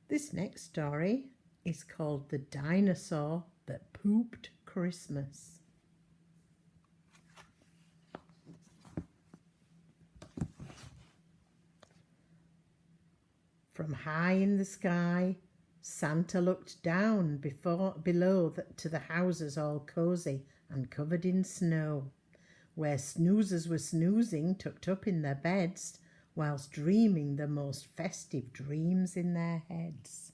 This next story is called The Dinosaur That Pooped Christmas. From high in the sky, Santa looked down below to the houses all cosy and covered in snow, where snoozers were snoozing tucked up in their beds, whilst dreaming the most festive dreams in their heads.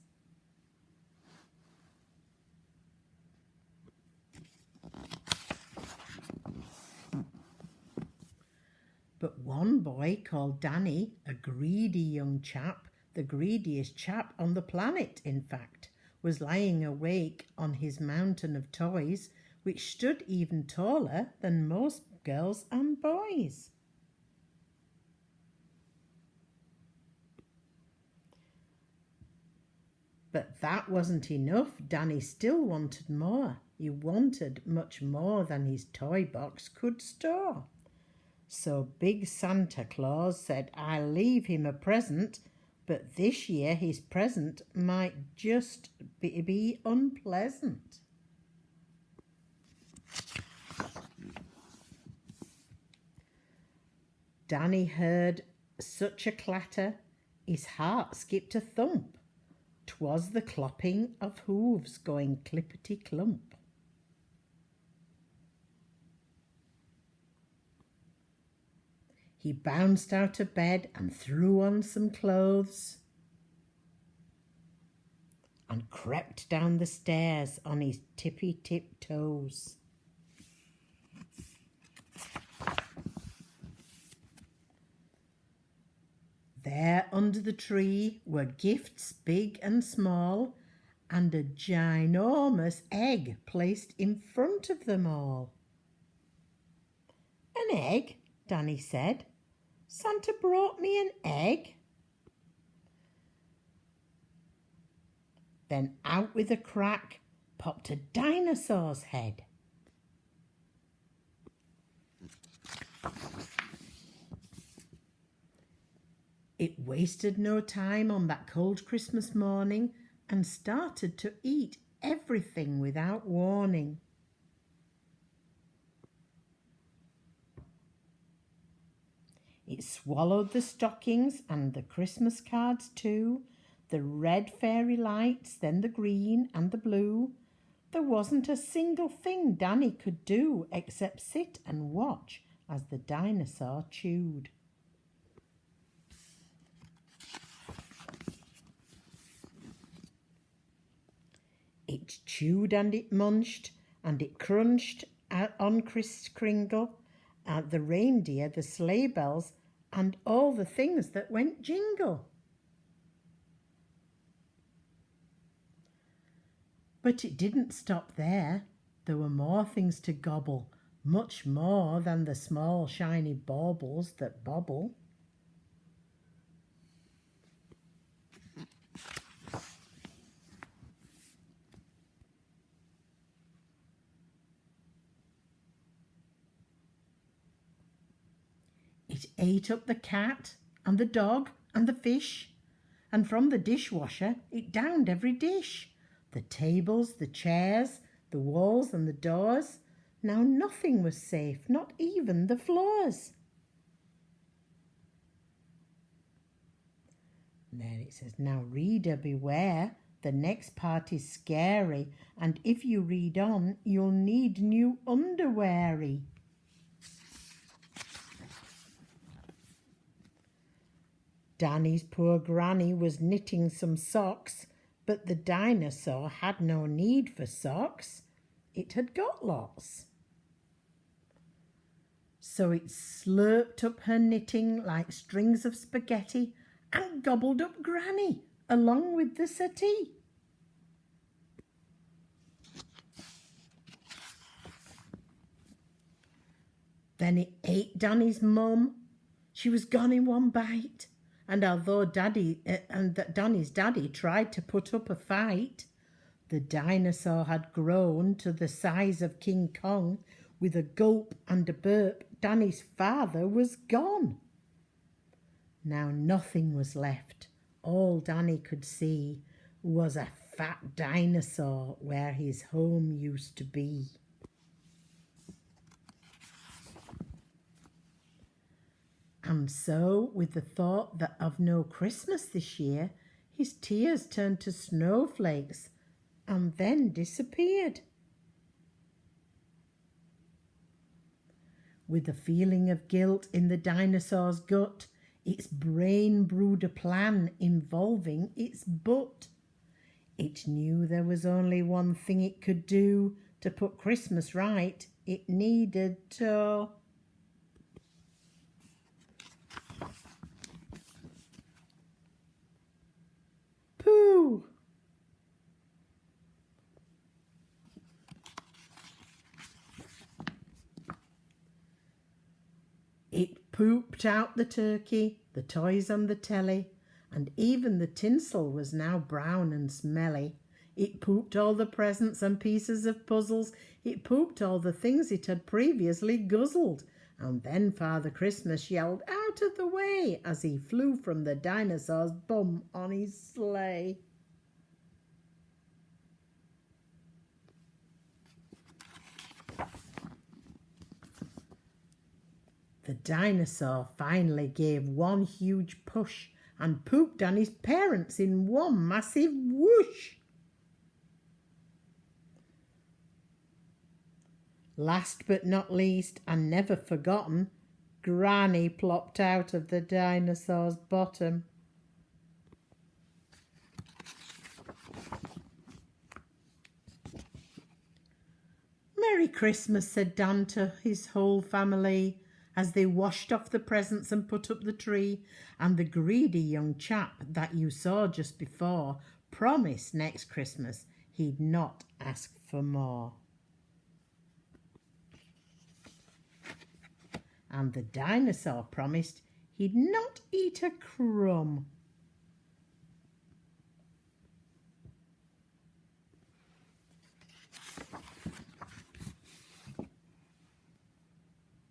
But one boy called Danny, a greedy young chap, the greediest chap on the planet, in fact, was lying awake on his mountain of toys, which stood even taller than most girls and boys. But that wasn't enough. Danny still wanted more. He wanted much more than his toy box could store. So Big Santa Claus said, "I'll leave him a present, but this year his present might just be unpleasant." Danny heard such a clatter, his heart skipped a thump. 'Twas the clopping of hooves going clippity-clump. He bounced out of bed and threw on some clothes and crept down the stairs on his tippy-tip toes. There under the tree were gifts big and small, and a ginormous egg placed in front of them all. "An egg?" Danny said. "Santa brought me an egg?" Then out with a crack popped a dinosaur's head. It wasted no time on that cold Christmas morning and started to eat everything without warning. It swallowed the stockings and the Christmas cards too, the red fairy lights, then the green and the blue. There wasn't a single thing Danny could do except sit and watch as the dinosaur chewed. It chewed and it munched and it crunched on Kris Kringle, the reindeer, the sleigh bells, and all the things that went jingle. But it didn't stop there. There were more things to gobble, much more than the small shiny baubles that bobble. It ate up the cat and the dog and the fish, and from the dishwasher it downed every dish, the tables, the chairs, the walls and the doors. Now nothing was safe, not even the floors. And then it says, "Now reader beware, the next part is scary, and if you read on, you'll need new underweary." Danny's poor granny was knitting some socks, but the dinosaur had no need for socks. It had got lots. So it slurped up her knitting like strings of spaghetti and gobbled up Granny along with the settee. Then it ate Danny's mum. She was gone in one bite. And although Danny's daddy tried to put up a fight, the dinosaur had grown to the size of King Kong. With a gulp and a burp, Danny's father was gone. Now nothing was left. All Danny could see was a fat dinosaur where his home used to be. And so, with the thought that of no Christmas this year, his tears turned to snowflakes and then disappeared. With a feeling of guilt in the dinosaur's gut, its brain brewed a plan involving its butt. It knew there was only one thing it could do to put Christmas right. It needed to... poo! It pooped out the turkey, the toys on the telly, and even the tinsel was now brown and smelly. It pooped all the presents and pieces of puzzles. It pooped all the things it had previously guzzled. And then Father Christmas yelled out of the way as he flew from the dinosaur's bum on his sleigh. The dinosaur finally gave one huge push and pooped on his parents in one massive whoosh. Last but not least, and never forgotten, Granny plopped out of the dinosaur's bottom. "Merry Christmas," said Dan to his whole family, as they washed off the presents and put up the tree, and the greedy young chap that you saw just before promised next Christmas he'd not ask for more. And the dinosaur promised he'd not eat a crumb.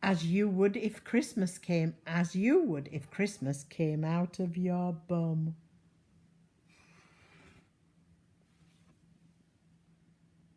As you would if Christmas came out of your bum.